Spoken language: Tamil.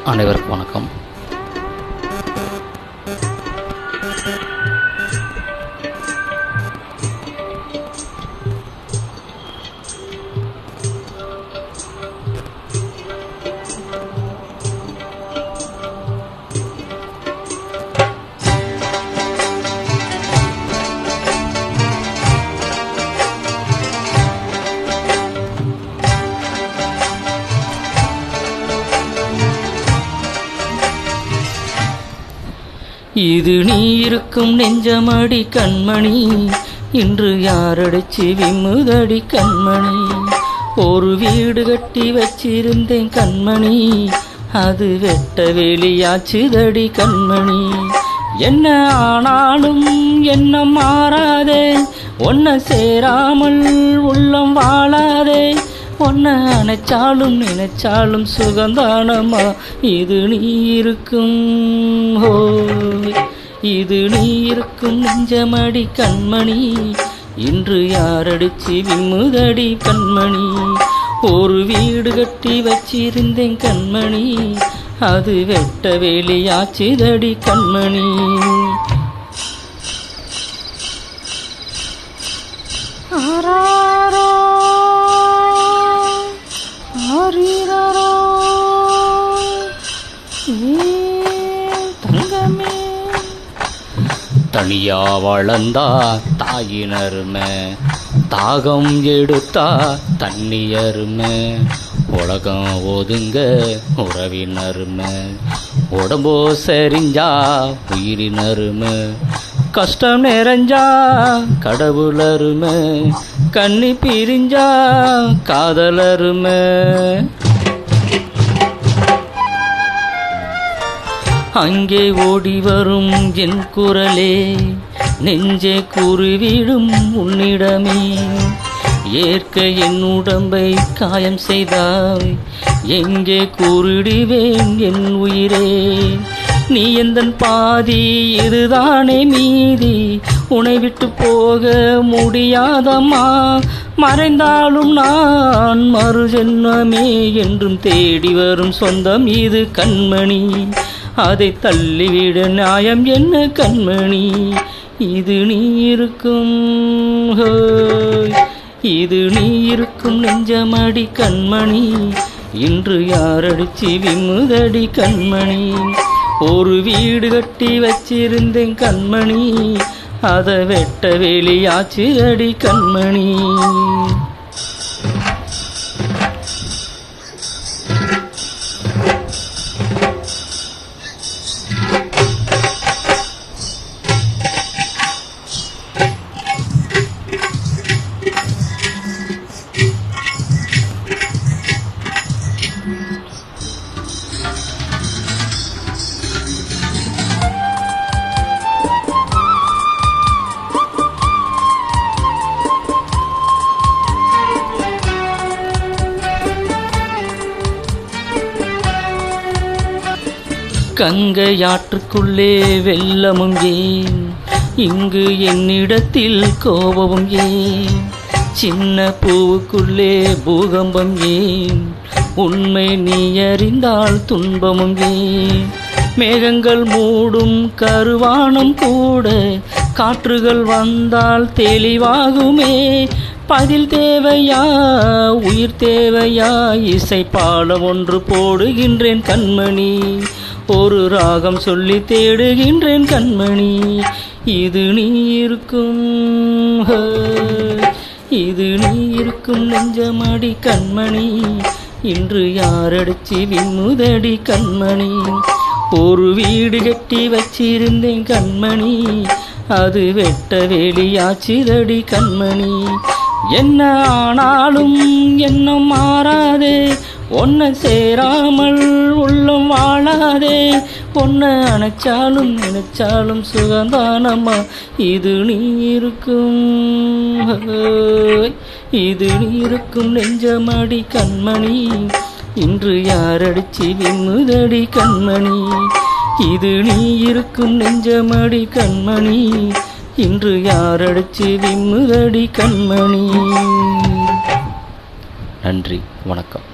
அனைவருக்கும் வணக்கம். இது நீ இருக்கும் நெஞ்சமடி கண்மணி, இன்று யாரடிச்சு விம்முதடி கண்மணி. ஒரு வீடு கட்டி வச்சிருந்தேன் கண்மணி, அது வெட்ட வெளியாச்சுதடி கண்மணி. என்ன ஆனாலும் என்ன மாறாதே, ஒன்ன சேராமல் உள்ளம் வாழாதே. ஒன்ன நினைச்சாலும் நினைச்சாலும் சுகந்தானம்மா. இது நீ இருக்கும் இது நீ இருக்கும் நெஞ்சமடி கண்மணி, இன்று யாரடிச்சு விம்முதடி கண்மணி. ஒரு வீடு கட்டி வச்சிருந்தேன் கண்மணி, அது வெட்ட வெளியாச்சுதடி கண்மணி. ஆராரோ ஆரிரரோ தங்கமே. தனியா வளர்ந்தா தாயினருமை, தாகம் எடுத்தா தண்ணியருமை. உலகம் ஒதுங்க உறவினருமை, உடம்போ சரிஞ்சா உயிரினருமை. கஷ்டம் நிறைஞ்சா கடவுளருமை, கண்ணி பிரிஞ்சா காதலருமை. அங்கே ஓடி வரும் என் குரலே, நெஞ்சே கூறிவிடும் உன்னிடமே. ஏற்க என் உடம்பை காயம் செய்தாய், எங்கே கூறிடுவேன் என் உயிரே. நீ எந்தன் பாதி, இதுதானே மீதி. உன்னை விட்டு போக முடியாதம்மா, மறைந்தாலும் நான் மறு ஜென்மமே. என்றும் தேடி வரும் சொந்தம் இது கண்மணி, அதை தள்ளிவிட நியாயம் என்ன கண்மணி. இது நீ இருக்கும் இது நீ இருக்கும் நெஞ்சமடி கண்மணி, இன்று யாரடிச்சு விம்முதடி கண்மணி. ஒரு வீடு கட்டி வச்சிருந்தேன் கண்மணி, அதை வெட்ட வெளியாச்சுதடி கண்மணி. கங்கையாற்றுக்குள்ளே வெள்ளமும் ஏன், இங்கு என்னிடத்தில் கோபமும் ஏன். சின்ன பூவுக்குள்ளே பூகம்பம் ஏன், உண்மை நீ அறிந்தால் துன்பமும் ஏன். மேகங்கள் மூடும் கருவானம் கூட, காற்றுகள் வந்தால் தெளிவாகுமே. பதில் தேவையா உயிர் தேவையா, இசை பாடம் ஒன்று போடுகின்றேன் கண்மணி. ஒரு ராகம் சொல்லி தேடுகின்றேன் கண்மணி. இது நீ இருக்கும் இது நீ இருக்கும் நெஞ்சமடி கண்மணி, இன்று யாரடிச்சு விம்முதடி கண்மணி. ஒரு வீடு கட்டி வச்சிருந்தேன் கண்மணி, அது வெட்ட வெளியாச்சுதடி கண்மணி. என்ன ஆனாலும் என்ன மாறாதே, ஒன்ன சேராமல் உள்ளம் வாழாதே. ஒன்ன நினைச்சாலும் நினைச்சாலும் சுகந்தானம்மா. இது நீ இருக்கும் இது நீ இருக்கும் நெஞ்சமடி கண்மணி, இன்று யாரடிச்சு விம்முதடி கண்மணி. இது நீ இருக்கும் நெஞ்சமடி கண்மணி, இன்று யாரடிச்சு விம்முதடி கண்மணி. நன்றி, வணக்கம்.